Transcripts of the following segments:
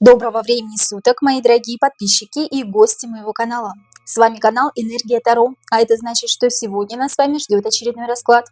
Доброго времени суток, мои дорогие подписчики и гости моего канала. С вами канал Энергия Таро, а это значит, что сегодня нас с вами ждет очередной расклад.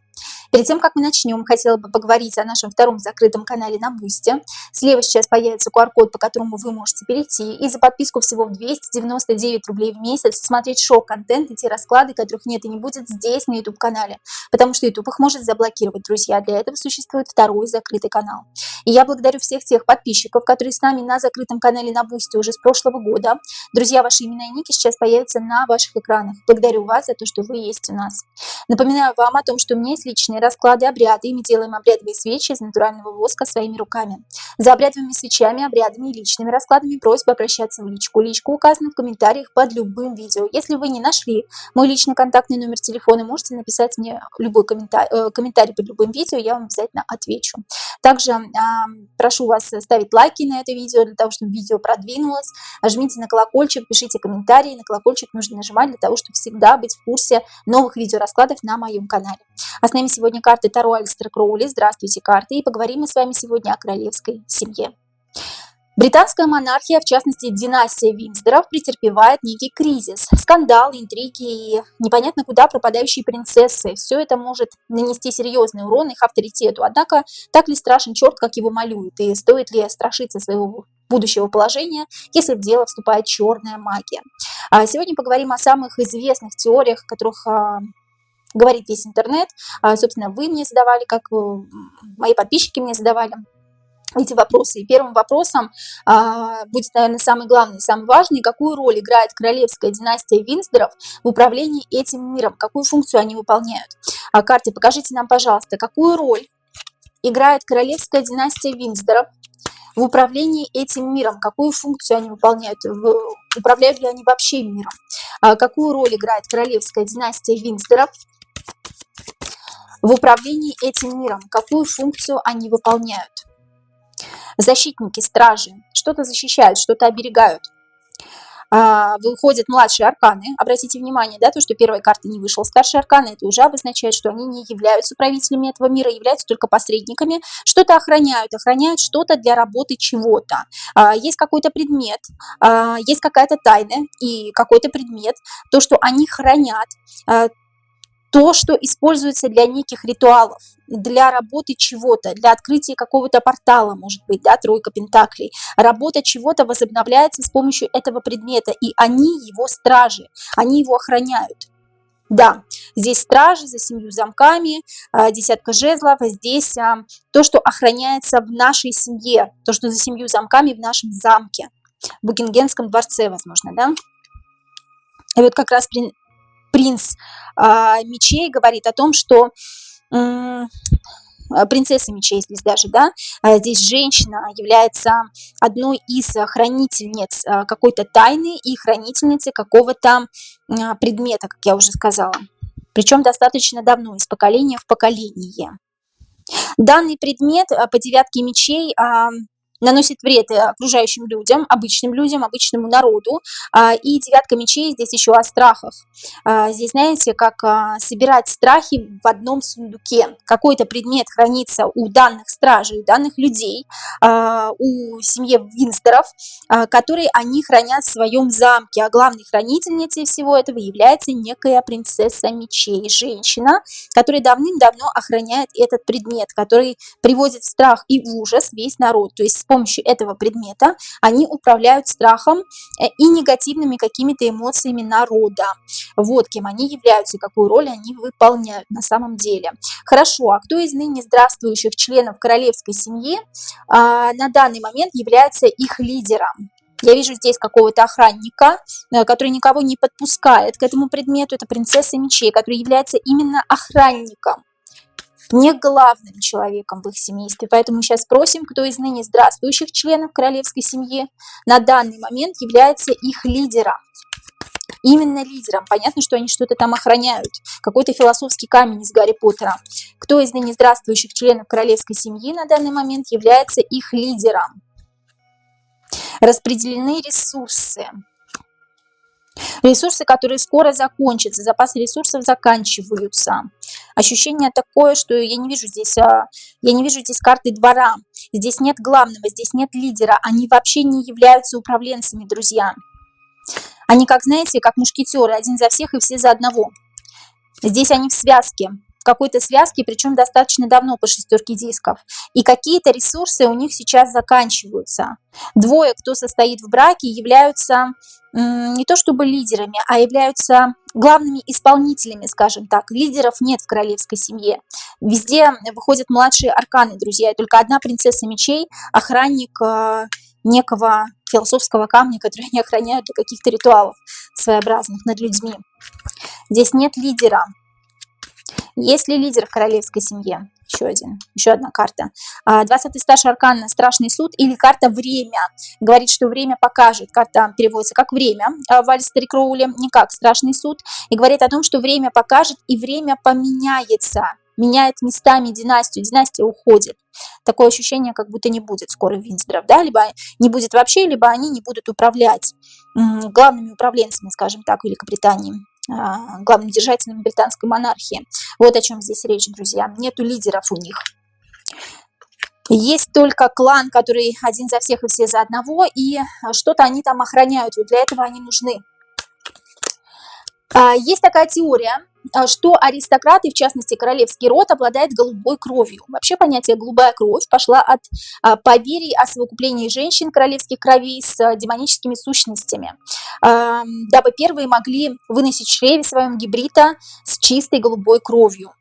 Перед тем, как мы начнем, хотела бы поговорить о нашем втором закрытом канале на Бусти. Слева сейчас появится QR-код, по которому вы можете перейти, и за подписку всего в 299 рублей в месяц смотреть шок-контент и те расклады, которых нет и не будет здесь, на YouTube-канале, потому что YouTube их может заблокировать, друзья. Для этого существует второй закрытый канал. И я благодарю всех тех подписчиков, которые с нами на закрытом канале на Бусти уже с прошлого года. Друзья, ваши имена и ники сейчас появятся на ваших экранах. Благодарю вас за то, что вы есть у нас. Напоминаю вам о том, что у меня есть личные расклады, обряды, и мы делаем обрядовые свечи из натурального воска своими руками. За обрядовыми свечами, обрядами и личными раскладами просьба обращаться в личку. Личка указана в комментариях под любым видео. Если вы не нашли мой личный контактный номер телефона, можете написать мне любой комментарий под любым видео, я вам обязательно отвечу. Также прошу вас ставить лайки на это видео, для того, чтобы видео продвинулось. Жмите на колокольчик, пишите комментарии. На колокольчик нужно нажимать для того, чтобы всегда быть в курсе новых видеораскладов на моем канале. А с нами сегодня карты Таро Алистера Кроули. Здравствуйте, карты. И поговорим мы с вами сегодня о королевской семье. Британская монархия, в частности династия Виндзоров, претерпевает некий кризис, скандалы, интриги и непонятно куда пропадающие принцессы. Все это может нанести серьезный урон их авторитету. Однако, так ли страшен черт, как его малюют, и стоит ли страшиться своего будущего положения, если в дело вступает черная магия? Сегодня поговорим о самых известных теориях, о которых говорит весь интернет. Собственно, вы мне задавали, как мои подписчики мне задавали эти вопросы. И первым вопросом будет, наверное, самый главный, самый важный: какую роль играет королевская династия Виндзоров в управлении этим миром, какую функцию они выполняют. Карты, покажите нам, пожалуйста, какую роль играет королевская династия Виндзоров в управлении этим миром, какую функцию они выполняют, управляют ли они вообще миром, какую роль играет королевская династия Виндзоров в управлении этим миром, какую функцию они выполняют. Защитники, стражи, что-то защищают, что-то оберегают. Выходят младшие арканы. Обратите внимание, да, то, что первой карты не вышел старший аркан, это уже обозначает, что они не являются правителями этого мира, являются только посредниками, что-то охраняют что-то для работы чего-то. Есть какой-то предмет, есть какая-то тайна и какой-то предмет, то, что они хранят, то, что используется для неких ритуалов, для работы чего-то, для открытия какого-то портала, может быть, да, тройка пентаклей. Работа чего-то возобновляется с помощью этого предмета, и они его стражи, они его охраняют. Да, здесь стражи за 7 замками, десятка жезлов, а здесь то, что охраняется в нашей семье, то, что за 7 замками в нашем замке, в Букингемском дворце, возможно, да. И вот как раз принц мечей говорит о том, что принцесса мечей здесь даже, да, здесь женщина является одной из хранительниц какой-то тайны и хранительницей какого-то предмета, как я уже сказала. Причем достаточно давно, из поколения в поколение. Данный предмет по девятке мечей наносит вред окружающим людям, обычному народу. И девятка мечей здесь еще о страхах. Здесь, знаете, как собирать страхи в одном сундуке. Какой-то предмет хранится у данных стражей, у данных людей, у семьи Виндзоров, которые они хранят в своем замке. А главной хранительницей всего этого является некая принцесса мечей, женщина, которая давным-давно охраняет этот предмет, который приводит в страх и в ужас весь народ. То есть с помощью этого предмета они управляют страхом и негативными какими-то эмоциями народа. Вот кем они являются и какую роль они выполняют на самом деле. Хорошо, а кто из ныне здравствующих членов королевской семьи на данный момент является их лидером? Я вижу здесь какого-то охранника, который никого не подпускает к этому предмету. Это принцесса мечей, которая является именно охранником, не главным человеком в их семействе. Поэтому сейчас спросим, кто из ныне здравствующих членов королевской семьи на данный момент является их лидером. Именно лидером. Понятно, что они что-то там охраняют. Какой-то философский камень из Гарри Поттера. Кто из ныне здравствующих членов королевской семьи на данный момент является их лидером? Распределены ресурсы. Ресурсы, которые скоро закончатся, запасы ресурсов заканчиваются. Ощущение такое, что я не вижу здесь карты двора. Здесь нет главного, здесь нет лидера. Они вообще не являются управленцами, друзья. Они, как знаете, как мушкетеры, один за всех и все за одного. Здесь они в связке, в какой-то связке, причем достаточно давно по шестерке дисков. И какие-то ресурсы у них сейчас заканчиваются. Двое, кто состоит в браке, являются не то чтобы лидерами, а являются главными исполнителями, скажем так. Лидеров нет в королевской семье. Везде выходят младшие арканы, друзья. И только одна принцесса мечей, охранник некого философского камня, который они охраняют для каких-то ритуалов своеобразных над людьми. Здесь нет лидера. Есть ли лидер в королевской семье? Еще одна карта. 20-й старший аркан «Страшный суд» или карта «Время». Говорит, что время покажет. Карта переводится как «Время» в Алистере Кроули, не как «Страшный суд». И говорит о том, что время покажет и время поменяется. Меняет местами династию. Династия уходит. Такое ощущение, как будто не будет скоро Винсдоров, да? Либо не будет вообще, либо они не будут управлять главными управленцами, скажем так, Великобритании. Главным держателем британской монархии. Вот о чем здесь речь, друзья. Нету лидеров у них. Есть только клан, который один за всех и все за одного, и что-то они там охраняют, вот для этого они нужны. Есть такая теория, что аристократы, в частности королевский род, обладает голубой кровью. Вообще понятие «голубая кровь» пошла от поверий о совокуплении женщин королевских кровей с демоническими сущностями, дабы первые могли выносить в чреве своем гибрида с чистой голубой кровью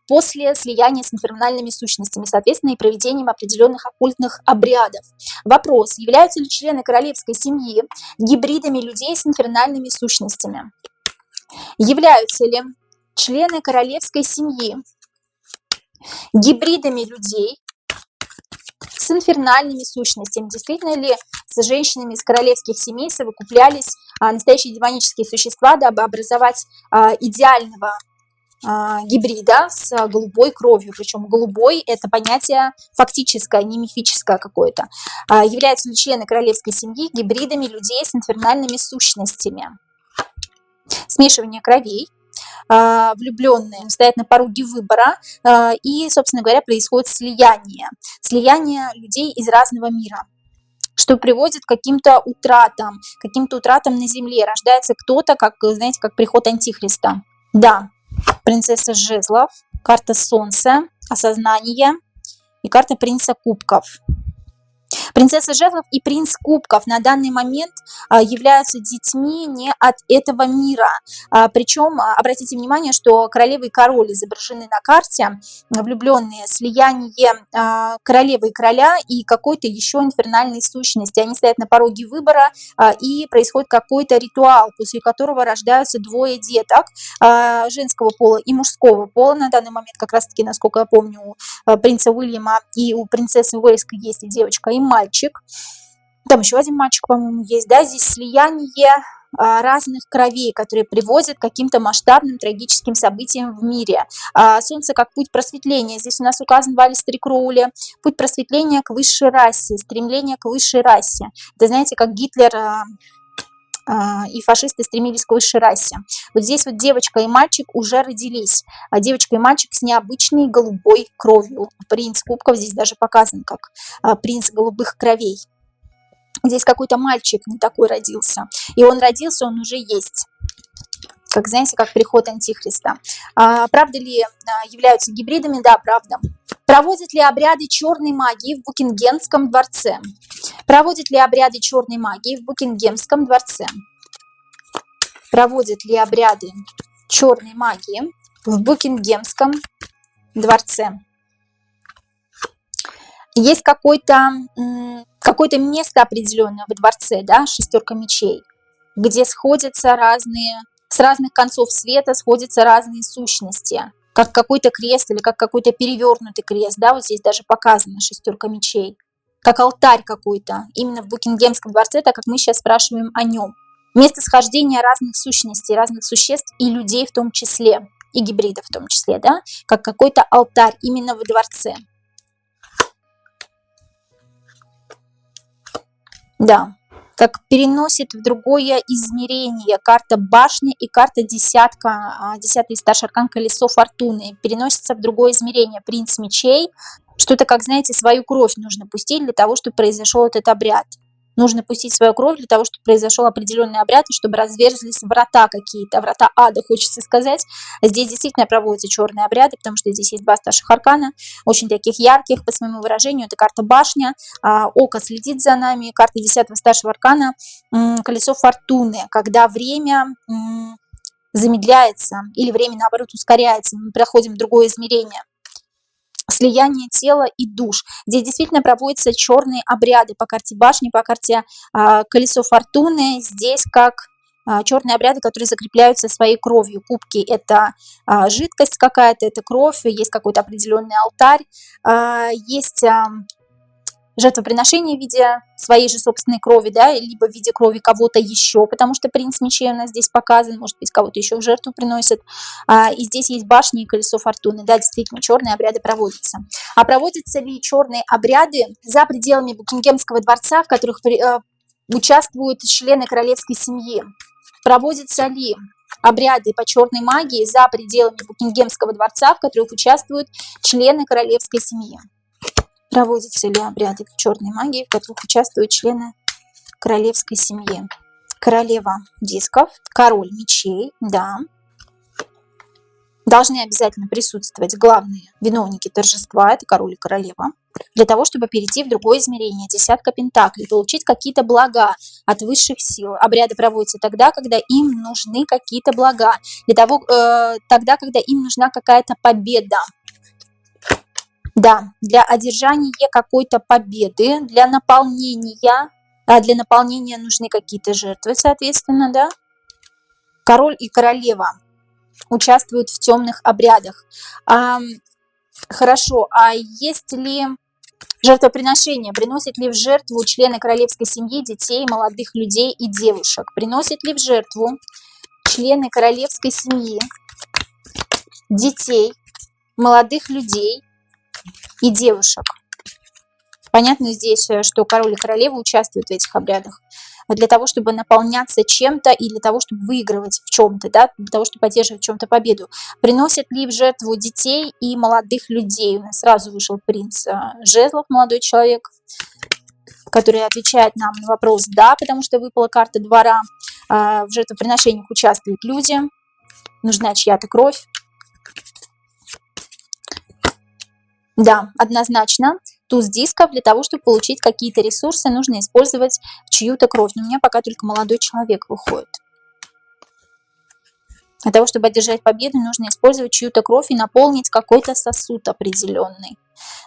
после слияния с инфернальными сущностями, соответственно, и проведением определенных оккультных обрядов. Вопрос: являются ли члены королевской семьи гибридами людей с инфернальными сущностями? Являются ли члены королевской семьи гибридами людей с инфернальными сущностями? Действительно ли с женщинами из королевских семей совокуплялись настоящие демонические существа, дабы образовать идеального гибрида с голубой кровью? Причем голубой – это понятие фактическое, не мифическое какое-то. Являются ли члены королевской семьи гибридами людей с инфернальными сущностями? Смешивание кровей, влюбленные стоят на пороге выбора, и, собственно говоря, происходит слияние людей из разного мира, что приводит к каким-то утратам на земле. Рождается кто-то, как, знаете, как приход Антихриста. Да, принцесса жезлов, карта солнца, осознание и карта принца кубков. Принцесса жезлов и принц кубков на данный момент являются детьми не от этого мира. Причем, обратите внимание, что королева и король изображены на карте, влюбленные, слияние королевы и короля и какой-то еще инфернальной сущности. Они стоят на пороге выбора, и происходит какой-то ритуал, после которого рождаются двое деток женского пола и мужского пола. На данный момент, как раз-таки, насколько я помню, у принца Уильяма и у принцессы Уэльской есть и девочка, и мальчик. Там еще один мальчик, по-моему, есть. Да? Здесь слияние разных кровей, которые приводят к каким-то масштабным трагическим событиям в мире. Солнце как путь просветления. Здесь у нас указан в Алистере Кроули путь просветления к высшей расе, стремление к высшей расе. Это, знаете, как Гитлер и фашисты стремились к высшей расе. Вот здесь вот девочка и мальчик уже родились. Девочка и мальчик с необычной голубой кровью. Принц кубков здесь даже показан как принц голубых кровей. Здесь какой-то мальчик не такой родился. И он родился, он уже есть. Как, знаете, как приход Антихриста. Правда ли являются гибридами? Да, правда. Проводят ли обряды черной магии в Букингемском дворце? Проводят ли обряды черной магии в Букингемском дворце? Проводят ли обряды черной магии в Букингемском дворце? Есть какое-то место определенное во дворце, да, шестерка мечей, где сходятся с разных концов света сходятся разные сущности, как какой-то крест или как какой-то перевернутый крест, да, вот здесь даже показана шестерка мечей, как алтарь какой-то, именно в Букингемском дворце, так как мы сейчас спрашиваем о нем. Место схождения разных сущностей, разных существ и людей в том числе, и гибридов в том числе, да, как какой-то алтарь именно во дворце. Да, как переносит в другое измерение. Карта башни и карта десятка, 10-й старший аркан колесо фортуны. Переносится в другое измерение. Принц мечей. Что-то, как, знаете, свою кровь нужно пустить для того, чтобы произошел этот обряд. Нужно пустить свою кровь для того, чтобы произошел определенный обряд, и чтобы разверзлись врата какие-то, врата ада, хочется сказать. Здесь действительно проводятся черные обряды, потому что здесь есть два старших аркана, очень таких ярких, по своему выражению. Это карта башня, око следит за нами, карта 10-го старшего аркана, колесо фортуны, когда время замедляется или время, наоборот, ускоряется, мы проходим в другое измерение. Слияние тела и душ. Здесь действительно проводятся черные обряды по карте башни, по карте колесо фортуны. Здесь как черные обряды, которые закрепляются своей кровью. Кубки – это жидкость какая-то, это кровь, есть какой-то определенный алтарь, есть жертвоприношение в виде своей же собственной крови, да, либо в виде крови кого-то еще, потому что принц мечей у нас здесь показан, может быть, кого-то еще в жертву приносят. И здесь есть башни и колесо фортуны. Да, действительно, черные обряды проводятся. А проводятся ли черные обряды за пределами Букингемского дворца, в которых участвуют члены королевской семьи? Проводятся ли обряды по черной магии за пределами Букингемского дворца, в которых участвуют члены королевской семьи? Проводятся ли обряды черной магии, в которых участвуют члены королевской семьи? Королева дисков, король мечей, да. Должны обязательно присутствовать главные виновники торжества, это король и королева, для того, чтобы перейти в другое измерение, десятка пентаклей, получить какие-то блага от высших сил. Обряды проводятся тогда, когда им нужны какие-то блага, тогда, когда им нужна какая-то победа. Да, для одержания какой-то победы, для наполнения нужны какие-то жертвы, соответственно, да. Король и королева участвуют в темных обрядах. Хорошо, а есть ли жертвоприношение? Приносят ли в жертву члены королевской семьи детей, молодых людей и девушек? Приносят ли в жертву члены королевской семьи детей, молодых людей и девушек? Понятно здесь, что король и королева участвуют в этих обрядах для того, чтобы наполняться чем-то и для того, чтобы выигрывать в чем-то, да, для того, чтобы одерживать в чем-то победу. Приносят ли в жертву детей и молодых людей? У нас сразу вышел принц жезлов, молодой человек, который отвечает нам на вопрос «да», потому что выпала карта двора. В жертвоприношениях участвуют люди, нужна чья-то кровь. Да, однозначно. Туз дисков, для того, чтобы получить какие-то ресурсы, нужно использовать чью-то кровь. Но у меня пока только молодой человек выходит. Для того, чтобы одержать победу, нужно использовать чью-то кровь и наполнить какой-то сосуд определенный.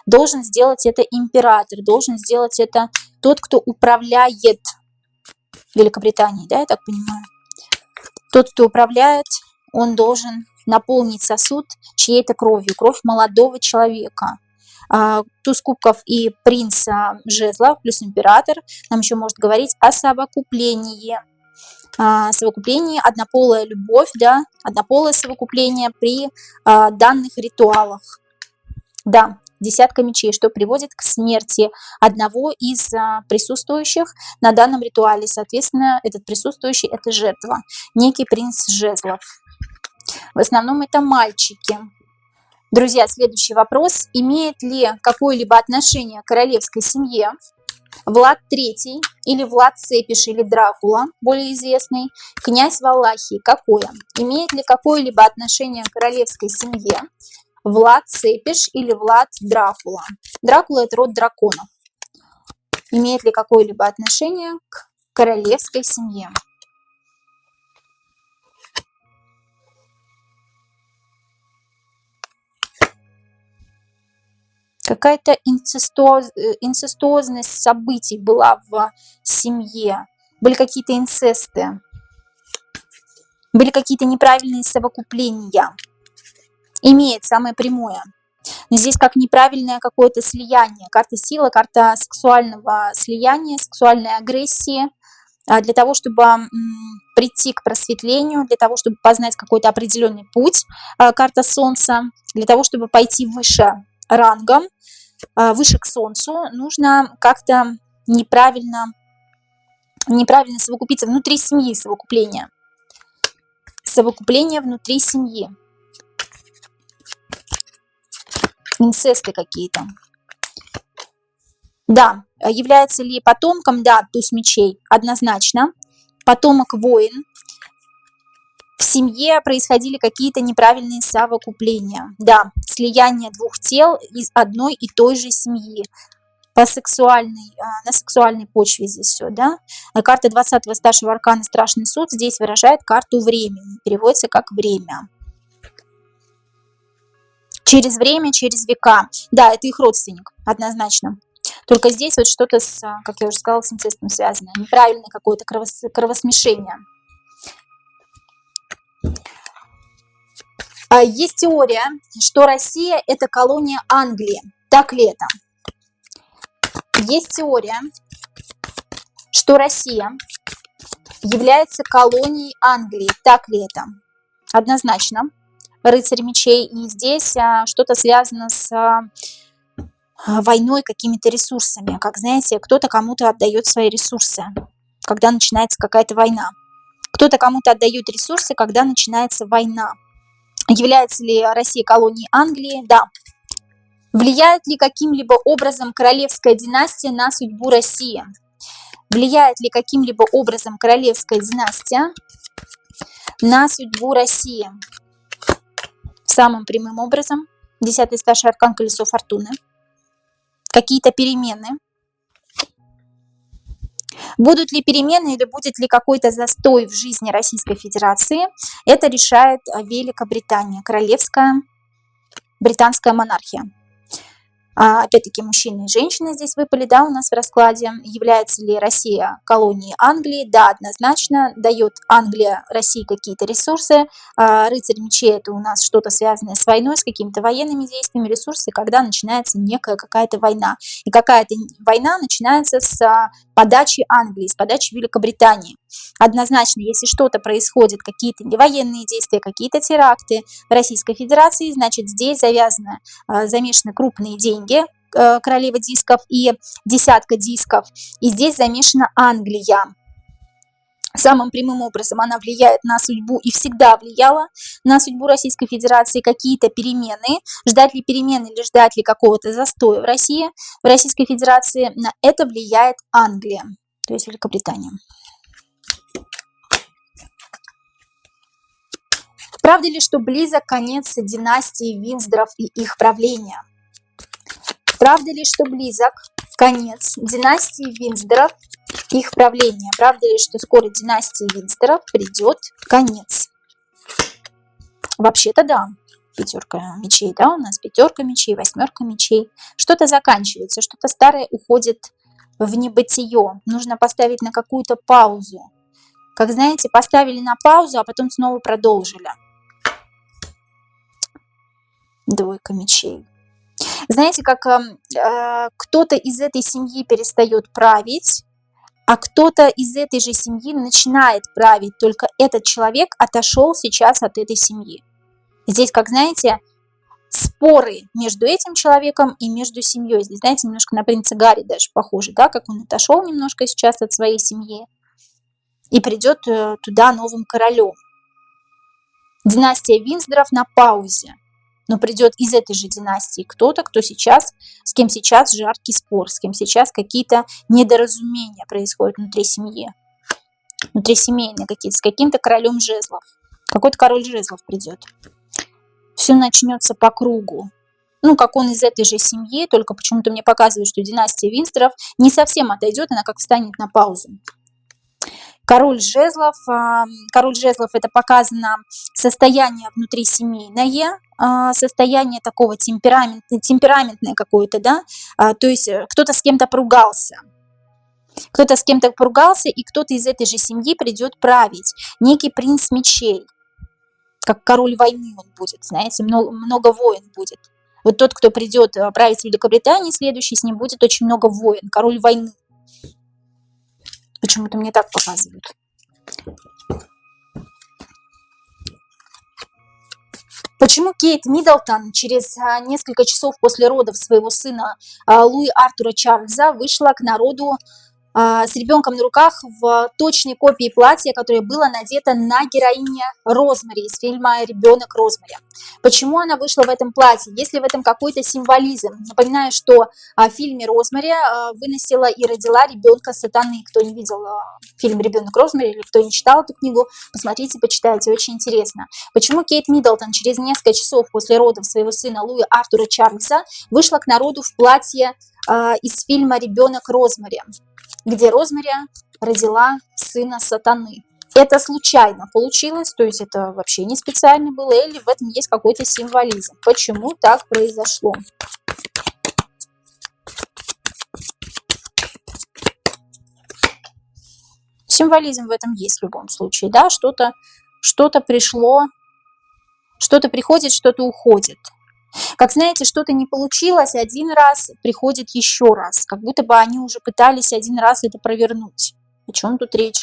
Должен сделать это император, должен сделать это тот, кто управляет Великобританией, да, я так понимаю. Тот, кто управляет, он должен наполнить сосуд чьей-то кровью, кровь молодого человека. Туз кубков и принц жезлов плюс император нам еще может говорить о совокуплении. Совокупление, однополая любовь, да, однополое совокупление при данных ритуалах. Да, десятка мечей, что приводит к смерти одного из присутствующих на данном ритуале. Соответственно, этот присутствующий – это жертва, некий принц жезлов. В основном это мальчики. Друзья, следующий вопрос. Имеет ли какое-либо отношение к королевской семье Влад III или Влад Цепиш или Дракула, более известный, князь Валахии? Какое? Имеет ли какое-либо отношение к королевской семье Влад Цепиш или Влад Дракула? Дракула – это род драконов. Имеет ли какое-либо отношение к королевской семье? Какая-то инцестуозность событий была в семье, были какие-то инцесты, были какие-то неправильные совокупления. Имеет самое прямое. Но здесь как неправильное какое-то слияние. Карта силы, карта сексуального слияния, сексуальной агрессии. Для того, чтобы прийти к просветлению, для того, чтобы познать какой-то определенный путь, карта Солнца, для того, чтобы пойти выше рангом, выше к Солнцу, нужно как-то неправильно неправильно совокупиться внутри семьи, совокупление. Совокупление внутри семьи. Инцесты какие-то. Да, является ли потомком? Да, туз мечей, однозначно. Потомок воин. В семье происходили какие-то неправильные совокупления. Да, слияние двух тел из одной и той же семьи. На сексуальной почве здесь все, да. Карта 20-го старшего аркана «Страшный суд» здесь выражает карту времени. Переводится как время. Через время, через века. Да, это их родственник, однозначно. Только здесь вот что-то, как я уже сказала, с инцестом связано. Неправильное какое-то кровосмешение. Есть теория, что Россия – это колония Англии. Так ли это? Есть теория, что Россия является колонией Англии. Так ли это? Однозначно. Рыцарь мечей. И здесь что-то связано с войной, какими-то ресурсами. Как, знаете, кто-то кому-то отдает свои ресурсы, когда начинается какая-то война. Кто-то кому-то отдает ресурсы, когда начинается война. Является ли Россия колонией Англии? Да. Влияет ли каким-либо образом королевская династия на судьбу России? Влияет ли каким-либо образом королевская династия на судьбу России? Самым прямым образом. 10-й старший аркан колесо фортуны. Какие-то перемены. Будут ли перемены или будет ли какой-то застой в жизни Российской Федерации? Это решает Великобритания, королевская британская монархия. Опять-таки мужчины и женщины здесь выпали, да, у нас в раскладе. Является ли Россия колонией Англии? Да, однозначно. Дает Англия России какие-то ресурсы. Рыцарь мечей – это у нас что-то связанное с войной, с какими-то военными действиями, ресурсы, когда начинается некая какая-то война. И какая-то война начинается с подачи Англии, с подачи Великобритании. Однозначно, если что-то происходит, какие-то военные действия, какие-то теракты в Российской Федерации, значит, здесь замешаны крупные деньги, королева дисков и десятка дисков, и здесь замешана Англия. Самым прямым образом она влияет на судьбу и всегда влияла на судьбу Российской Федерации. Какие-то перемены, ждать ли перемены или ждать ли какого-то застоя в России, в Российской Федерации, на это влияет Англия, то есть Великобритания. Правда ли, что близок конец династии Виндзоров и их правления? Правда ли, что близок конец династии Виндзоров и их правления? Правда ли, что скоро династии Виндзоров придет конец? Вообще-то да. Пятерка мечей, да, у нас пятерка мечей, восьмерка мечей. Что-то заканчивается, что-то старое уходит в небытие. Нужно поставить на какую-то паузу. Как знаете, поставили на паузу, а потом снова продолжили. Двойка мечей. Знаете, как кто-то из этой семьи перестает править, а кто-то из этой же семьи начинает править, только этот человек отошел сейчас от этой семьи. Здесь, как знаете, споры между этим человеком и между семьей. Здесь, знаете, немножко на принца Гарри даже похоже, да, как он отошел немножко сейчас от своей семьи и придет туда новым королем. Династия Виндзоров на паузе. Но придет из этой же династии кто-то, с кем сейчас жаркий спор, с кем сейчас какие-то недоразумения происходят внутри семьи. Внутрисемейные какие-то, с каким-то королем жезлов. Какой-то король жезлов придет. Все начнется по кругу. Ну, как он из этой же семьи, только почему-то мне показывают, что династия Виндзоров не совсем отойдет, она как встанет на паузу. Король жезлов это показано состояние внутрисемейное, состояние такого темпераментное какое-то, да, то есть кто-то с кем-то поругался. Кто-то с кем-то поругался, и кто-то из этой же семьи придет править. Некий принц мечей, как король войны он будет, знаете, много войн будет. Вот тот, кто придет править в Великобритании, следующий с ним будет очень много войн, король войны. Почему-то мне так показывают. Почему Кейт Миддлтон через несколько часов после родов своего сына Луи Артура Чарльза вышла к народу с ребенком на руках в точной копии платья, которое было надето на героине Розмари из фильма «Ребенок Розмари». Почему она вышла в этом платье? Есть ли в этом какой-то символизм? Напоминаю, что в фильме «Розмари» выносила и родила ребенка сатаны. Кто не видел фильм «Ребенок Розмари» или кто не читал эту книгу, посмотрите, почитайте, очень интересно. Почему Кейт Миддлтон через несколько часов после родов своего сына Луи Артура Чарльза вышла к народу в платье из фильма «Ребенок Розмари», где Розмари родила сына сатаны? Это случайно получилось, то есть это вообще не специально было, или в этом есть какой-то символизм? Почему так произошло? Символизм в этом есть в любом случае, да, что-то пришло, что-то приходит, что-то уходит. Как знаете, что-то не получилось один раз, приходит еще раз, как будто бы они уже пытались один раз это провернуть. О чем тут речь?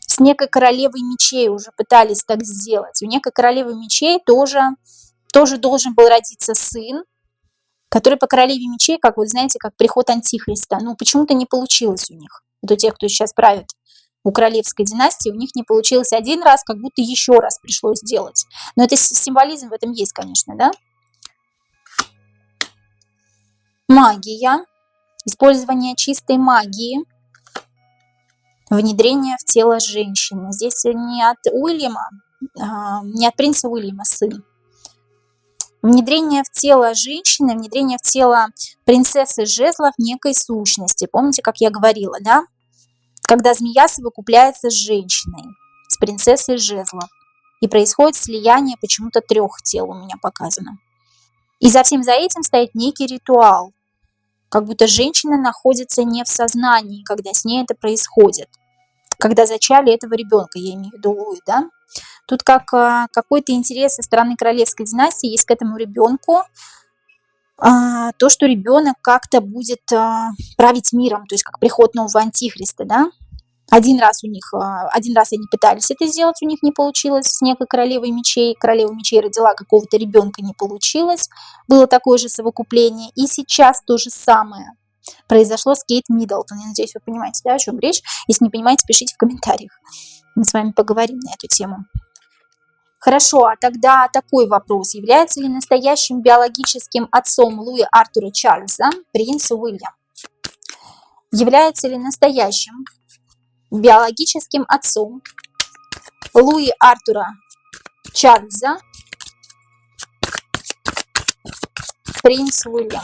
С некой королевой мечей уже пытались так сделать. У некой королевы мечей тоже должен был родиться сын, который по королеве мечей, как вы знаете, как приход Антихриста. Ну, почему-то не получилось у них. Вот у тех, кто сейчас правит у королевской династии, у них не получилось один раз, как будто еще раз пришлось сделать. Но это символизм в этом есть, конечно, да? Магия, использование чистой магии, внедрение в тело женщины. Здесь не от Уильяма, не от принца Уильяма сын. Внедрение в тело женщины, внедрение в тело принцессы жезлов некой сущности. Помните, как я говорила, да? Когда змея совокупляется с женщиной, с принцессой жезлов. И происходит слияние почему-то 3 тел у меня показано. И за всем за этим стоит некий ритуал. Как будто женщина находится не в сознании, когда с ней это происходит. Когда зачали этого ребенка, я имею в виду Луи, да? Тут как какой-то интерес со стороны королевской династии есть к этому ребенку. То, что ребенок как-то будет править миром, то есть как приход нового антихриста, да? Один раз они пытались это сделать, у них не получилось с некой королевой мечей. Королева мечей родила какого-то ребенка, не получилось. Было такое же совокупление. И сейчас то же самое произошло с Кейт Миддлтон. Я надеюсь, вы понимаете, да, о чем речь. Если не понимаете, пишите в комментариях. Мы с вами поговорим на эту тему. Хорошо, а тогда такой вопрос. Является ли настоящим биологическим отцом Луи Артура Чарльза принц Уильям? Является ли настоящим биологическим отцом Луи Артура Чарльза принц Уильям?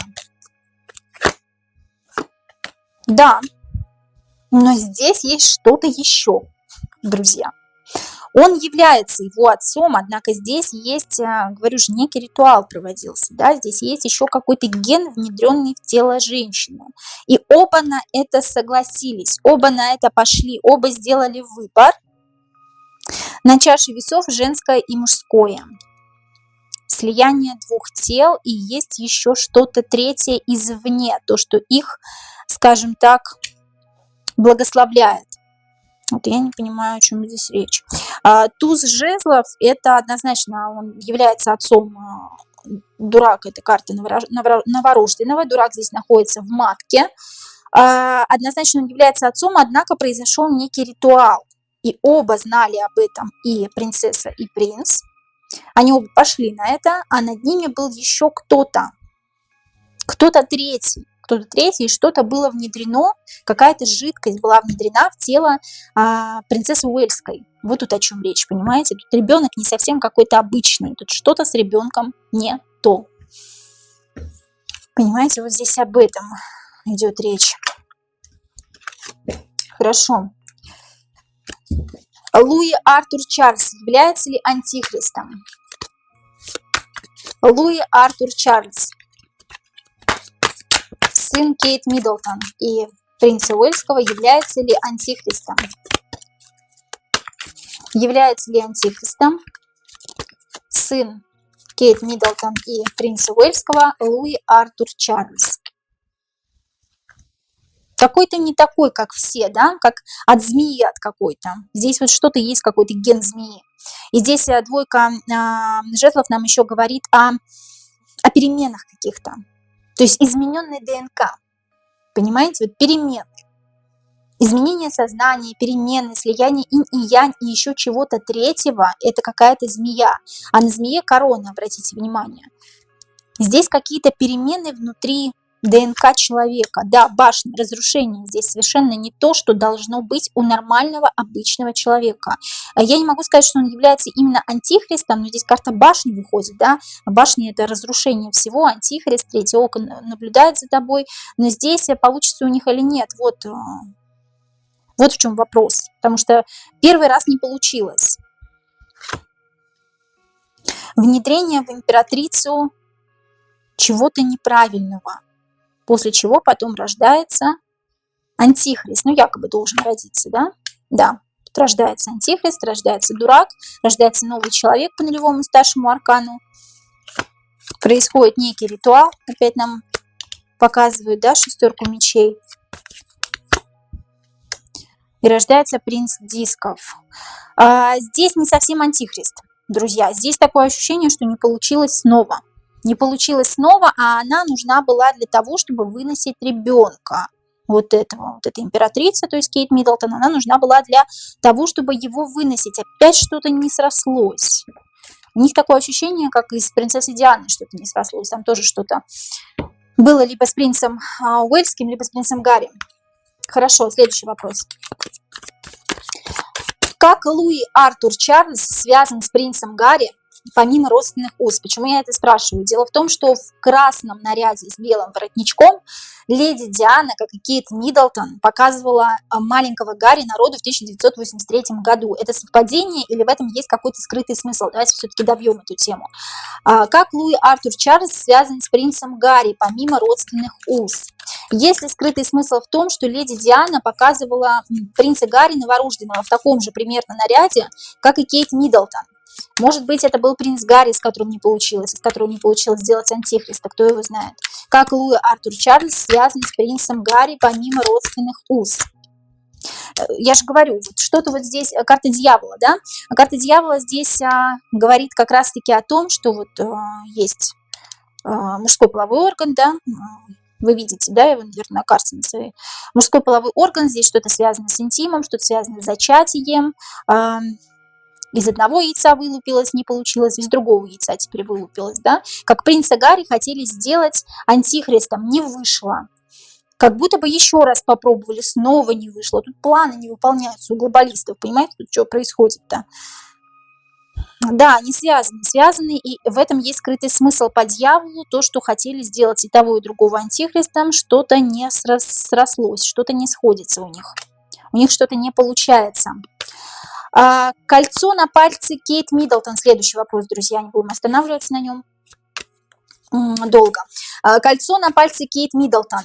Да, но здесь есть что-то еще, друзья. Он является его отцом, однако здесь есть, говорю же, некий ритуал проводился, да, здесь есть еще какой-то ген, внедренный в тело женщины. И оба на это согласились, оба на это пошли, оба сделали выбор. На чаше весов женское и мужское. Слияние 2 тел, и есть еще что-то третье извне, то, что их, скажем так, благословляет. Вот я не понимаю, о чем здесь речь. Туз жезлов – это однозначно, он является отцом. Дурак – это карта новорожденного. Дурак здесь находится в матке. Однозначно он является отцом, однако произошел некий ритуал. И оба знали об этом, и принцесса, и принц. Они оба пошли на это, а над ними был еще кто-то. Кто-то третий, и что-то было внедрено, какая-то жидкость была внедрена в тело принцессы Уэльской. Вот тут о чем речь, понимаете? Тут ребенок не совсем какой-то обычный, тут что-то с ребенком не то. Понимаете, вот здесь об этом идет речь. Хорошо. Луи Артур Чарльз является ли антихристом? Луи Артур Чарльз, сын Кейт Миддлтон и принца Уэльского, является ли антихристом? Является ли антихристом сын Кейт Миддлтон и принца Уэльского Луи Артур Чарльз? Какой-то не такой, как все, да, как от змеи от какой-то. Здесь вот что-то есть, какой-то ген змеи. И здесь 2 жезлов нам еще говорит о переменах каких-то. То есть измененной ДНК. Понимаете, вот перемены. Изменение сознания, перемены, слияние инь и янь и еще чего-то третьего — это какая-то змея. А на змее корона, обратите внимание. Здесь какие-то перемены внутри ДНК человека. Да, башня, разрушение здесь совершенно не то, что должно быть у нормального, обычного человека. Я не могу сказать, что он является именно антихристом, но здесь карта башни выходит, да. Башня — это разрушение всего, антихрист, третье око наблюдает за тобой, но здесь получится у них или нет, вот в чем вопрос, потому что первый раз не получилось. Внедрение в императрицу чего-то неправильного, после чего потом рождается антихрист, ну якобы должен родиться, да? Да, тут рождается антихрист, рождается дурак, рождается новый человек по нулевому старшему аркану, происходит некий ритуал, опять нам показывают, да, шестерку мечей, и рождается принц дисков. Здесь не совсем антихрист, друзья, здесь такое ощущение, что не получилось снова. Не получилось снова, а она нужна была для того, чтобы выносить ребенка. Вот эта императрица, то есть Кейт Миддлтон, она нужна была для того, чтобы его выносить. Опять что-то не срослось. У них такое ощущение, как и с принцессой Дианой что-то не срослось. Там тоже что-то было либо с принцем Уэльским, либо с принцем Гарри. Хорошо, следующий вопрос. Как Луи Артур Чарльз связан с принцем Гарри, помимо родственных уз? Почему я это спрашиваю? Дело в том, что в красном наряде с белым воротничком леди Диана, как и Кейт Миддлтон, показывала маленького Гарри народу в 1983 году. Это совпадение или в этом есть какой-то скрытый смысл? Давайте все-таки добьем эту тему. Как Луи Артур Чарльз связан с принцем Гарри, помимо родственных уз? Есть ли скрытый смысл в том, что леди Диана показывала принца Гарри новорожденного в таком же примерно наряде, как и Кейт Миддлтон? Может быть, это был принц Гарри, с которым не получилось сделать антихриста, кто его знает. Как Луи Артур Чарльз связан с принцем Гарри, помимо родственных уз? Я же говорю, вот что-то вот здесь, карта дьявола, да? Карта дьявола здесь говорит как раз-таки о том, что вот есть мужской половой орган, да, вы видите, да, его, наверное, на карте на своей. Мужской половой орган, здесь что-то связано с интимом, что-то связано с зачатием. Из одного яйца вылупилось, не получилось, из другого яйца теперь вылупилось, да. Как принца Гарри хотели сделать антихристом, не вышло. Как будто бы еще раз попробовали, снова не вышло. Тут планы не выполняются у глобалистов, понимаете, тут что происходит-то? Да, они связаны, и в этом есть скрытый смысл по дьяволу, то, что хотели сделать и того, и другого антихристом, что-то не срослось, что-то не сходится у них что-то не получается. Кольцо на пальце Кейт Миддлтон, следующий вопрос, друзья, не будем останавливаться на нем долго. Кольцо на пальце Кейт Миддлтон,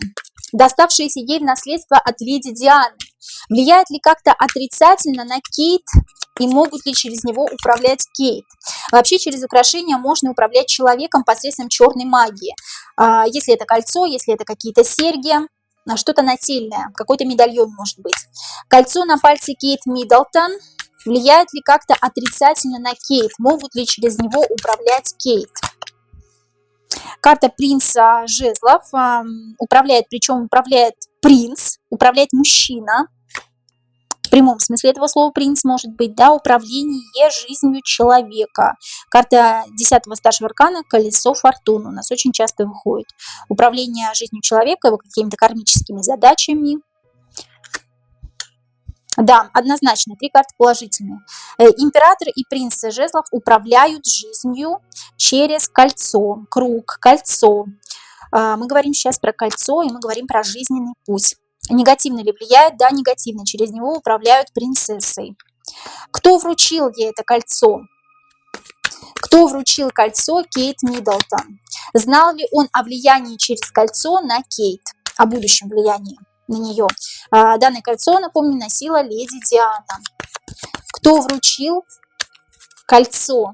доставшееся ей в наследство от леди Дианы, влияет ли как-то отрицательно на Кейт и могут ли через него управлять Кейт? Вообще через украшения можно управлять человеком посредством черной магии. Если это кольцо, если это какие-то серьги, что-то нательное, какой-то медальон может быть. Кольцо на пальце Кейт Миддлтон влияет ли как-то отрицательно на Кейт? Могут ли через него управлять Кейт? Карта принца жезлов управляет, причем управляет принц, управляет мужчина. В прямом смысле этого слова принц может быть, да, управление жизнью человека. Карта 10-го старшего аркана, колесо фортуны, у нас очень часто выходит. Управление жизнью человека, его какими-то кармическими задачами. Да, однозначно, 3 карты положительные. Император и принц жезлов управляют жизнью через кольцо, круг, кольцо. Мы говорим сейчас про кольцо, и мы говорим про жизненный путь. Негативно ли влияет? Да, негативно. Через него управляют принцессой. Кто вручил ей это кольцо? Кто вручил кольцо Кейт Миддлтон? Знал ли он о влиянии через кольцо на Кейт? О будущем влиянии на нее? Данное кольцо, напомню, носила леди Диана. Кто вручил кольцо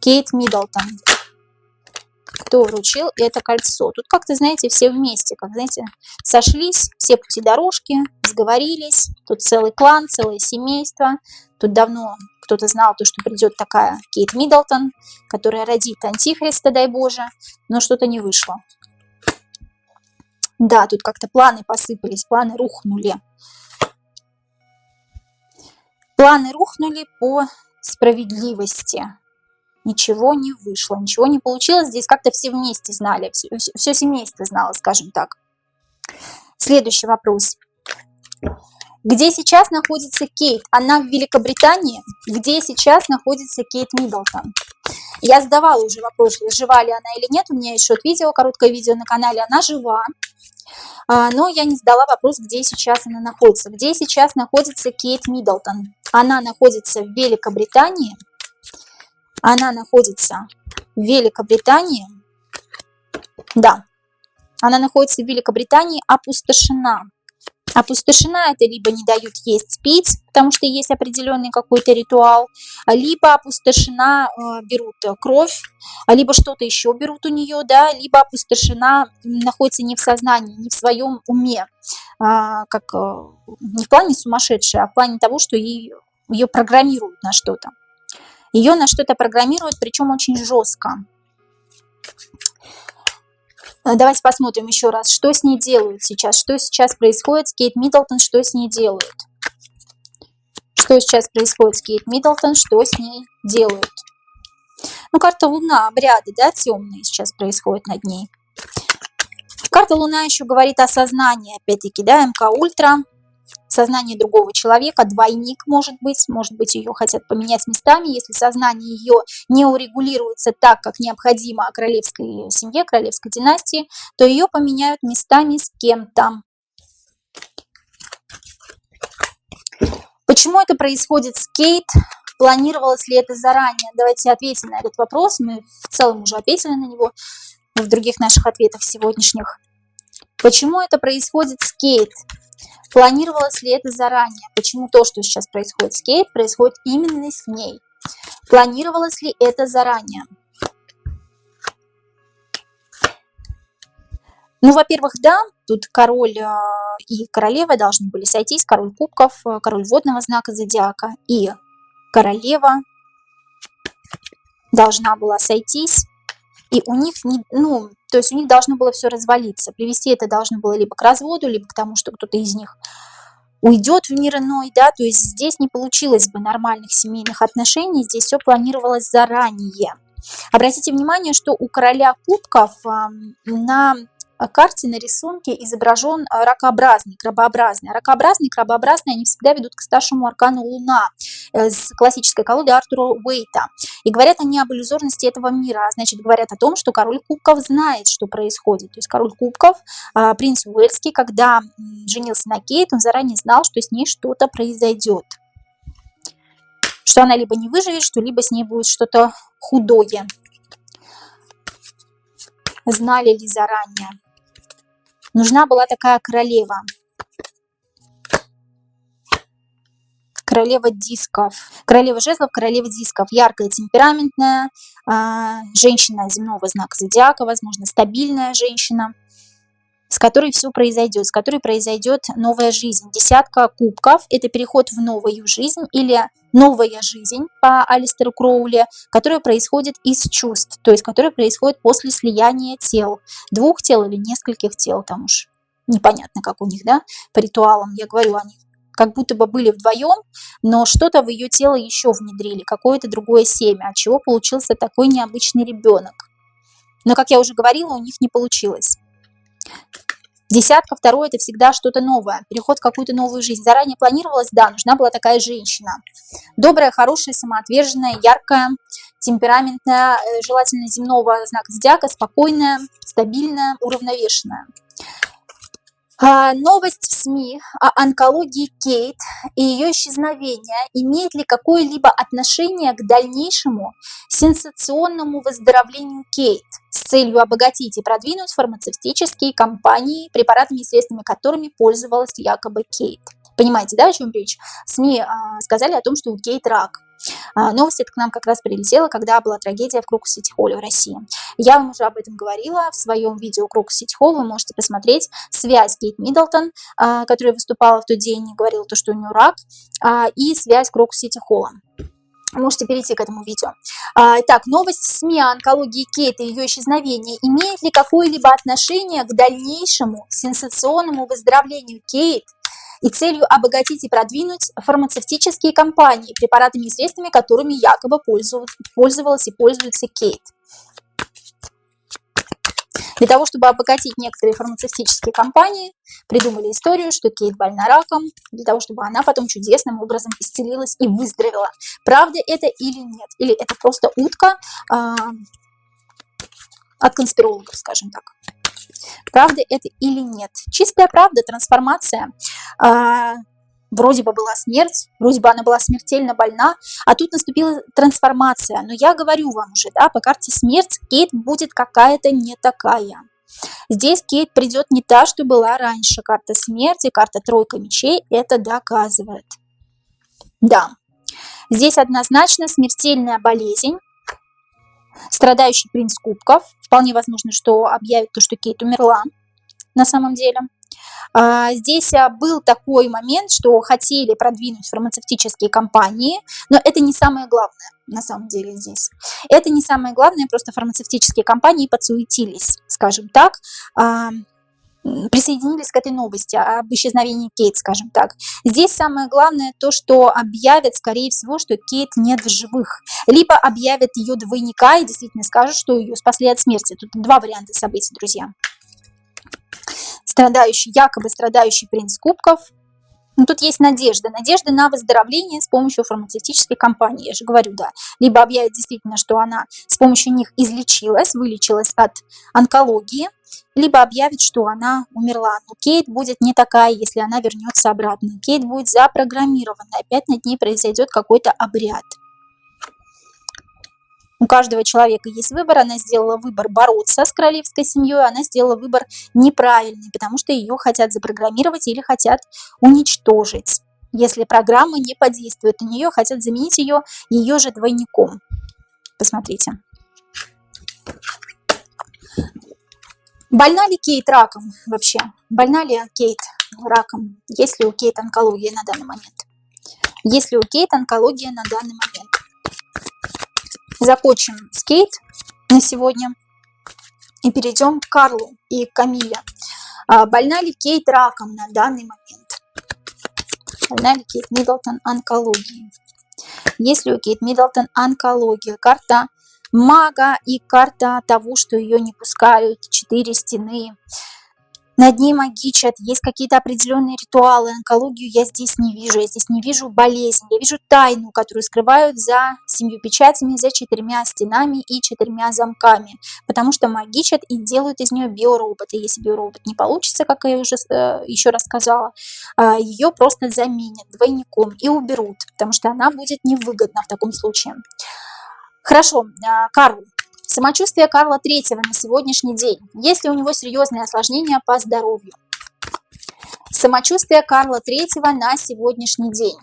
Кейт Миддлтон? Кто вручил это кольцо? Тут как-то, знаете, все вместе, как, знаете, сошлись, все пути дорожки, сговорились. Тут целый клан, целое семейство. Тут давно кто-то знал, то, что придет такая Кейт Миддлтон, которая родит антихриста, дай Боже, но что-то не вышло. Да, тут как-то планы посыпались, планы рухнули. Планы рухнули по справедливости. Ничего не вышло, ничего не получилось. Здесь как-то все вместе знали, все семейство знало, скажем так. Следующий вопрос. Где сейчас находится Кейт? Она в Великобритании. Где сейчас находится Кейт Миддлтон? Я задавала уже вопрос, жива ли она или нет. У меня есть шорт-видео, короткое видео на канале. Она жива. Но я не задала вопрос, где сейчас она находится. Где сейчас находится Кейт Миддлтон? Она находится в Великобритании. Она находится в Великобритании. Да. Она находится в Великобритании, опустошена. Опустошена — это либо не дают есть, пить, потому что есть определенный какой-то ритуал, либо опустошена, берут кровь, либо что-то еще берут у нее, да, либо опустошена, находится не в сознании, не в своем уме, как не в плане сумасшедшей, а в плане того, что ее программируют на что-то. Ее на что-то программируют, причем очень жестко. Давайте посмотрим еще раз, что с ней делают сейчас, что сейчас происходит с Кейт Миддлтон, что с ней делают. Что сейчас происходит с Кейт Миддлтон, что с ней делают. Ну, карта Луна, обряды, да, темные сейчас происходят над ней. Карта Луна еще говорит о сознании, опять-таки, да, МК Ультра. Сознание другого человека, двойник может быть, ее хотят поменять местами. Если сознание ее не урегулируется так, как необходимо королевской семье, королевской династии, то ее поменяют местами с кем-то. Почему это происходит с Кейт? Планировалось ли это заранее? Давайте ответим на этот вопрос. Мы в целом уже ответили на него в других наших ответах сегодняшних. Почему это происходит с Кейт? Планировалось ли это заранее? Почему то, что сейчас происходит с Кейт, происходит именно с ней? Планировалось ли это заранее? Ну, во-первых, да, тут король и королева должны были сойтись, король кубков, король водного знака зодиака и королева должна была сойтись, и у них, то есть у них должно было все развалиться. Привести это должно было либо к разводу, либо к тому, что кто-то из них уйдет в мир иной, да, то есть здесь не получилось бы нормальных семейных отношений, здесь все планировалось заранее. Обратите внимание, что у короля кубков на карте, на рисунке изображен ракообразный, крабообразный. Ракообразный, крабообразный, они всегда ведут к старшему аркану Луна с классической колоды Артура Уэйта. И говорят они об иллюзорности этого мира, а значит, говорят о том, что король кубков знает, что происходит. То есть король кубков, принц Уэльский, когда женился на Кейт, он заранее знал, что с ней что-то произойдет. Что она либо не выживет, что либо с ней будет что-то худое. Знали ли заранее? Нужна была такая королева. Королева дисков. Королева жезлов, королева дисков. Яркая, темпераментная, женщина земного знака зодиака, возможно, стабильная женщина, с которой все произойдет, с которой произойдет новая жизнь. Десятка кубков – это переход в новую жизнь или новая жизнь по Алистеру Кроули, которая происходит из чувств, то есть которая происходит после слияния тел, двух тел или нескольких тел, там уж непонятно, как у них, да, по ритуалам. Я говорю, они как будто бы были вдвоем, но что-то в ее тело еще внедрили, какое-то другое семя, от чего получился такой необычный ребенок. Но, как я уже говорила, у них не получилось. Десятка, второе – это всегда что-то новое, переход в какую-то новую жизнь. Заранее планировалось, да, нужна была такая женщина. Добрая, хорошая, самоотверженная, яркая, темпераментная, желательно земного знака зодиака, спокойная, стабильная, уравновешенная. Новость в СМИ о онкологии Кейт и ее исчезновения имеет ли какое-либо отношение к дальнейшему сенсационному выздоровлению Кейт с целью обогатить и продвинуть фармацевтические компании, препаратами и средствами которыми пользовалась якобы Кейт? Понимаете, да, о чем речь? СМИ сказали о том, что у Кейт рак. Новость эта к нам как раз прилетела, когда была трагедия в Крокус Сити Холле в России. Я вам уже об этом говорила в своем видео Крокус Сити Холл, вы можете посмотреть связь Кейт Миддлтон, которая выступала в тот день и говорила то, что у нее рак, и связь Крокус Сити Холла. Можете перейти к этому видео. Итак, новость в СМИ о онкологии Кейт и ее исчезновении имеет ли какое-либо отношение к дальнейшему сенсационному выздоровлению Кейт и целью обогатить и продвинуть фармацевтические компании препаратами и средствами, которыми якобы пользовалась и пользуется Кейт. Для того, чтобы обогатить некоторые фармацевтические компании, придумали историю, что Кейт больна раком, для того, чтобы она потом чудесным образом исцелилась и выздоровела. Правда это или нет? Или это просто утка от конспирологов, скажем так. Правда это или нет? Чистая правда, трансформация. Вроде бы была смерть, вроде бы она была смертельно больна, а тут наступила трансформация. Но я говорю вам уже, да, по карте смерть Кейт будет какая-то не такая. Здесь Кейт придет не та, что была раньше. Карта смерти, карта тройка мечей это доказывает. Да, здесь однозначно смертельная болезнь, страдающий принц кубков. Вполне возможно, что объявит то, что Кейт умерла на самом деле. Здесь был такой момент, что хотели продвинуть фармацевтические компании, но это не самое главное на самом деле здесь. Это не самое главное, просто фармацевтические компании подсуетились, скажем так, присоединились к этой новости об исчезновении Кейт, скажем так. Здесь самое главное то, что объявят, скорее всего, что Кейт нет в живых. Либо объявят ее двойника и действительно скажут, что ее спасли от смерти. Тут два варианта событий, друзья. Якобы страдающий принц кубков. Но тут есть надежда на выздоровление с помощью фармацевтической компании, я же говорю, да. Либо объявят действительно, что она с помощью них вылечилась от онкологии, либо объявят, что она умерла. Но Кейт будет не такая, если она вернется обратно. Кейт будет запрограммирована, опять над ней произойдет какой-то обряд. У каждого человека есть выбор, она сделала выбор бороться с королевской семьей, она сделала выбор неправильный, потому что ее хотят запрограммировать или хотят уничтожить. Если программа не подействует на нее, хотят заменить ее же двойником. Посмотрите. Больна ли Кейт раком вообще? Больна ли Кейт раком? Есть ли у Кейт онкология на данный момент? Есть ли у Кейт онкология на данный момент? Закончим с Кейт на сегодня и перейдем к Карлу и Камиле. Больна ли Кейт раком на данный момент? Больна ли Кейт Миддлтон онкологией? Есть ли у Кейт Миддлтон онкология? Карта мага и карта того, что ее не пускают, 4 стены. Над ней магичат, есть какие-то определенные ритуалы. Онкологию я здесь не вижу. Я здесь не вижу болезнь. Я вижу тайну, которую скрывают за 7 печатями, за 4 стенами и 4 замками. Потому что магичат и делают из нее биоробота. Если биоробот не получится, как я уже еще раз сказала, ее просто заменят двойником и уберут. Потому что она будет невыгодна в таком случае. Хорошо, Карл. Самочувствие Карла III на сегодняшний день. Есть ли у него серьезные осложнения по здоровью? Самочувствие Карла III на сегодняшний день.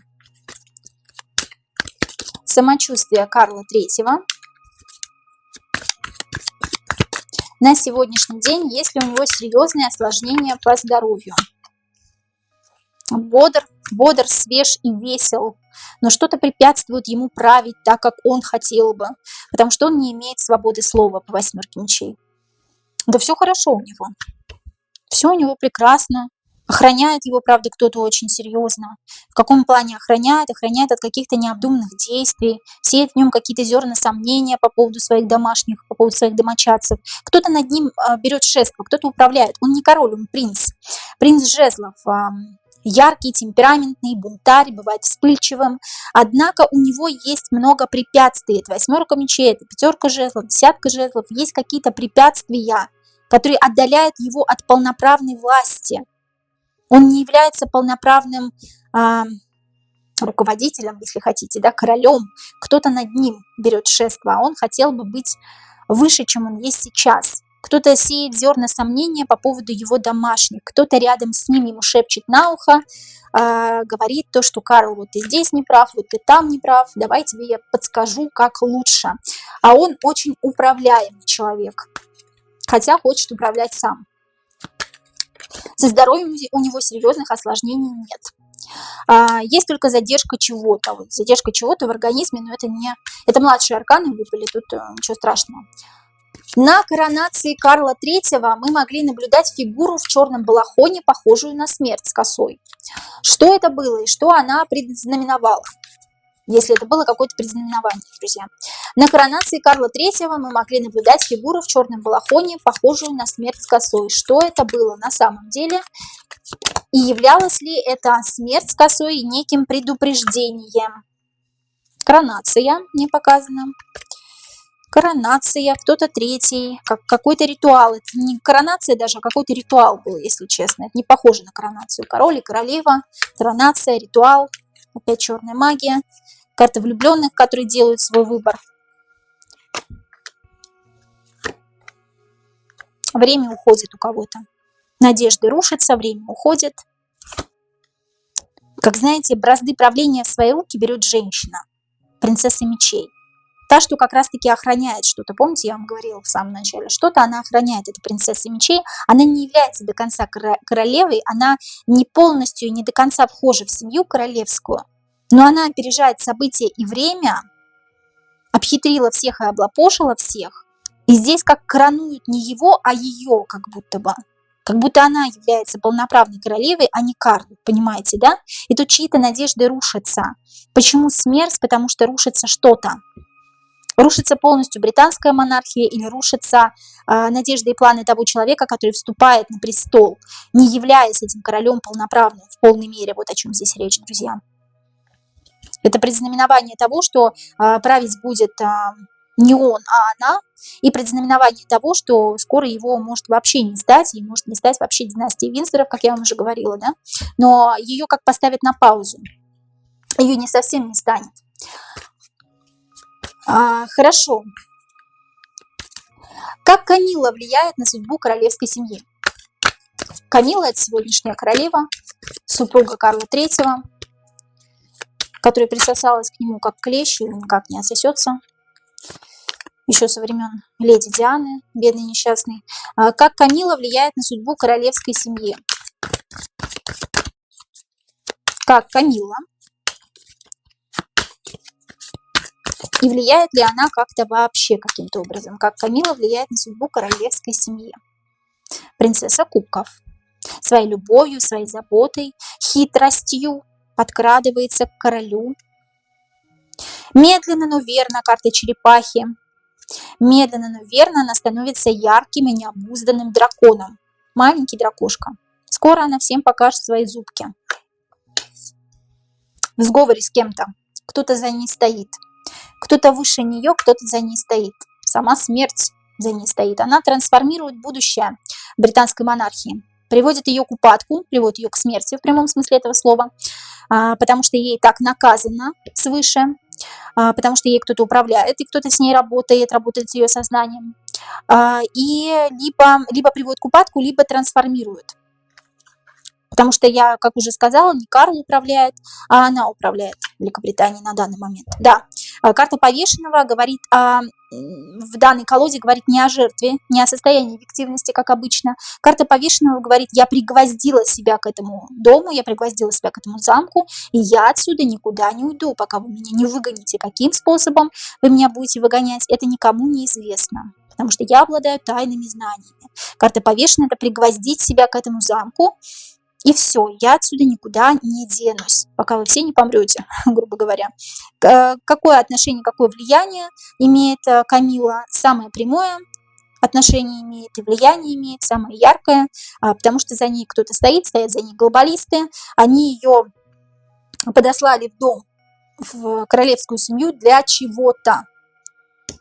Самочувствие Карла III на сегодняшний день. Есть ли у него серьезные осложнения по здоровью? Бодр, свеж и весел, но что-то препятствует ему править так, как он хотел бы, потому что он не имеет свободы слова по 8 мечей. Да все хорошо у него, все у него прекрасно, охраняет его, правда, кто-то очень серьезно. В каком плане охраняет? Охраняет от каких-то необдуманных действий, сеет в нем какие-то зерна сомнения по поводу своих домашних, по поводу своих домочадцев. Кто-то над ним берет шефство, кто-то управляет. Он не король, он принц жезлов. Яркий, темпераментный, бунтарь, бывает вспыльчивым. Однако у него есть много препятствий. Это 8 мечей, это 5 жезлов, 10 жезлов. Есть какие-то препятствия, которые отдаляют его от полноправной власти. Он не является полноправным руководителем, если хотите, да, королем. Кто-то над ним берет шефство, а он хотел бы быть выше, чем он есть сейчас. Кто-то сеет зерна сомнения по поводу его домашних, кто-то рядом с ним ему шепчет на ухо, говорит то, что Карл, вот ты здесь не прав, вот ты там не прав, давай тебе я подскажу, как лучше. А он очень управляемый человек, хотя хочет управлять сам. Со здоровьем у него серьезных осложнений нет. Есть только задержка чего-то, задержка чего-то в организме, но это младшие арканы выпали, тут ничего страшного. На коронации Карла III мы могли наблюдать фигуру в черном балахоне, похожую на смерть с косой. Что это было и что она предзнаменовала? Если это было какое-то предзнаменование, друзья. На коронации Карла III мы могли наблюдать фигуру в черном балахоне, похожую на смерть с косой. Что это было на самом деле? И являлась ли эта смерть с косой неким предупреждением? Коронация не показана. Коронация, кто-то третий, какой-то ритуал. Это не коронация даже, а какой-то ритуал был, если честно. Это не похоже на коронацию. Король и королева, коронация, ритуал. Опять черная магия. Карта влюбленных, которые делают свой выбор. Время уходит у кого-то. Надежды рушатся, время уходит. Как знаете, бразды правления в свои руки берет женщина, принцесса мечей. Та, что как раз-таки охраняет что-то. Помните, я вам говорила в самом начале, что-то она охраняет, эта принцесса мечей. Она не является до конца королевой, она не полностью и не до конца вхожа в семью королевскую, но она опережает события и время, обхитрила всех и облапошила всех. И здесь как коронуют не его, а ее, как будто бы. Как будто она является полноправной королевой, а не Карл, понимаете, да? И тут чьи-то надежды рушатся. Почему смерть? Потому что рушится что-то. Рушится полностью британская монархия или рушатся надежды и планы того человека, который вступает на престол, не являясь этим королем полноправным в полной мере. Вот о чем здесь речь, друзья. Это предзнаменование того, что править будет не он, а она, и предзнаменование того, что скоро его может вообще не стать, и может не стать вообще династии Винсоров, как я вам уже говорила, да, но ее как поставят на паузу, ее не совсем не станет. Хорошо. Как Камилла влияет на судьбу королевской семьи? Камилла – это сегодняшняя королева, супруга Карла III, которая присосалась к нему как клещ и никак не отсосется. Еще со времен леди Дианы, бедной несчастной. Как Камилла влияет на судьбу королевской семьи? Как Камилла. И влияет ли она как-то вообще каким-то образом? Как Камилла влияет на судьбу королевской семьи? Принцесса кубков. Своей любовью, своей заботой, хитростью подкрадывается к королю. Медленно, но верно, карта черепахи. Медленно, но верно она становится ярким и необузданным драконом. Маленький дракошка. Скоро она всем покажет свои зубки. В сговоре с кем-то. Кто-то за ней стоит. Кто-то выше нее, кто-то за ней стоит. Сама смерть за ней стоит. Она трансформирует будущее британской монархии. Приводит ее к упадку, приводит ее к смерти в прямом смысле этого слова. Потому что ей так наказано свыше. Потому что ей кто-то управляет, и кто-то с ней работает с ее сознанием. И либо приводит к упадку, либо трансформирует. Потому что я, как уже сказала, не Карл управляет, а она управляет Великобританией на данный момент. Да, карта повешенного говорит в данной колоде говорит не о жертве, не о состоянии эффективности, как обычно. Карта повешенного говорит: я пригвоздила себя к этому дому, я пригвоздила себя к этому замку, и я отсюда никуда не уйду, пока вы меня не выгоните. Каким способом вы меня будете выгонять, это никому не известно, потому что я обладаю тайными знаниями. Карта повешенного – это пригвоздить себя к этому замку, и все, я отсюда никуда не денусь, пока вы все не помрете, грубо говоря. Какое отношение, какое влияние имеет Камилла? Самое прямое отношение имеет и влияние имеет, самое яркое, потому что за ней кто-то стоит, стоят за ней глобалисты. Они ее подослали в дом, в королевскую семью для чего-то.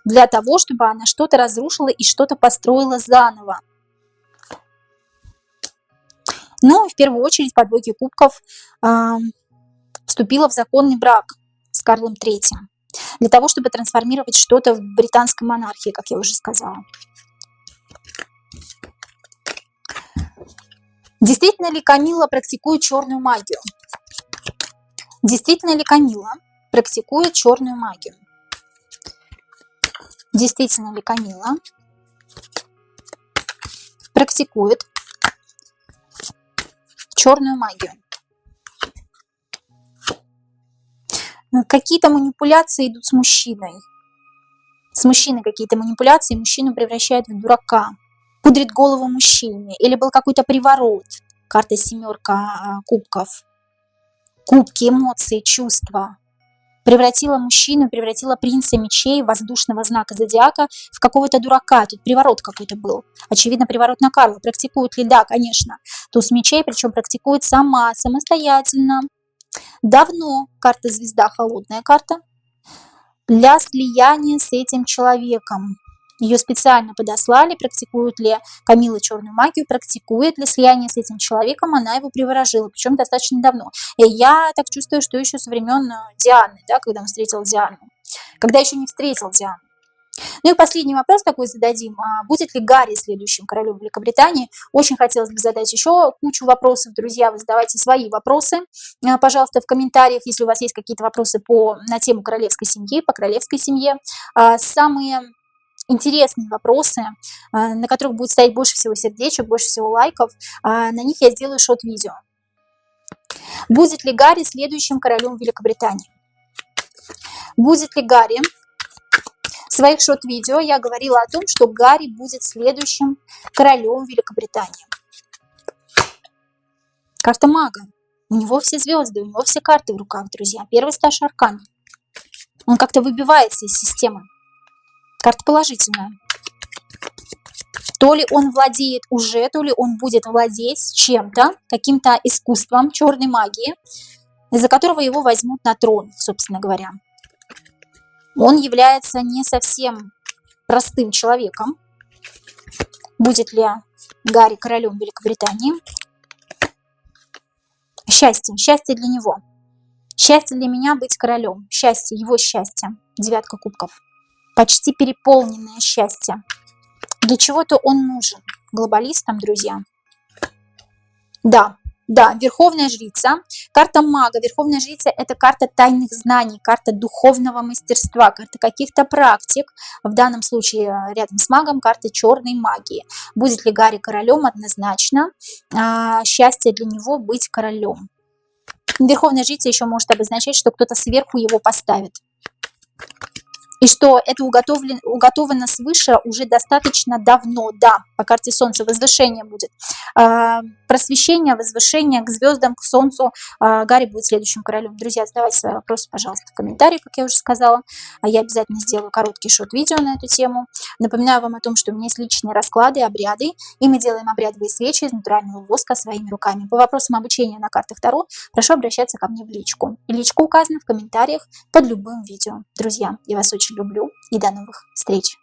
Для того, чтобы она что-то разрушила и что-то построила заново. Но в первую очередь по двойке кубков вступила в законный брак с Карлом III для того, чтобы трансформировать что-то в британской монархии, как я уже сказала. Действительно ли Камилла практикует черную магию? Действительно ли Камилла практикует черную магию? Действительно ли Камилла практикует черную магию? Какие-то манипуляции идут с мужчиной. С мужчиной какие-то манипуляции, мужчину превращают в дурака, пудрит голову мужчине, или был какой-то приворот. Карта семерка кубков. Кубки, эмоции, чувства. Превратила мужчину, превратила принца мечей, воздушного знака зодиака, в какого-то дурака. Тут приворот какой-то был. Очевидно, приворот на Карла. Практикует ли? Да, конечно. Туз мечей, причем практикует сама, самостоятельно. Давно. Карта звезда, холодная карта. Для слияния с этим человеком. Ее специально подослали, практикует ли Камила черную магию, практикует ли слияние с этим человеком, она его приворожила, причем достаточно давно. И я так чувствую, что еще со времен Дианы, да, когда он встретил Диану, когда еще не встретил Диану. Ну и последний вопрос такой зададим. Будет ли Гарри следующим королем Великобритании? Очень хотелось бы задать еще кучу вопросов. Друзья, вы задавайте свои вопросы, пожалуйста, в комментариях, если у вас есть какие-то вопросы на тему королевской семьи, по королевской семье. Самые интересные вопросы, на которых будет стоять больше всего сердечек, больше всего лайков, на них я сделаю шорт-видео. Будет ли Гарри следующим королем Великобритании? Будет ли Гарри? В своих шорт-видео я говорила о том, что Гарри будет следующим королем Великобритании. Карта мага. У него все звезды, у него все карты в руках, друзья. Первый старший аркан. Он как-то выбивается из системы. Карта положительная. То ли он владеет уже, то ли он будет владеть чем-то, каким-то искусством черной магии, из-за которого его возьмут на трон, собственно говоря. Он является не совсем простым человеком. Будет ли Гарри королем Великобритании? Счастье. Счастье для него. Счастье для меня быть королем. Счастье, его счастье. Девятка кубков. Почти переполненное счастье. Для чего-то он нужен глобалистам, друзья. Да, Верховная Жрица. Карта мага. Верховная Жрица – это карта тайных знаний, карта духовного мастерства, карта каких-то практик. В данном случае рядом с магом карта черной магии. Будет ли Гарри королем? Однозначно. Счастье для него быть королем. Верховная Жрица еще может обозначать, что кто-то сверху его поставит. И что это уготовано свыше уже достаточно давно. Да, по карте Солнца возвышение будет. Просвещение, возвышение к звездам, к Солнцу. Гарри будет следующим королем. Друзья, задавайте свои вопросы, пожалуйста, в комментариях, как я уже сказала. Я обязательно сделаю короткий шорт-видео на эту тему. Напоминаю вам о том, что у меня есть личные расклады, обряды. И мы делаем обрядовые свечи из натурального воска своими руками. По вопросам обучения на картах Таро прошу обращаться ко мне в личку. Личка указана в комментариях под любым видео. Друзья, я вас очень люблю и до новых встреч!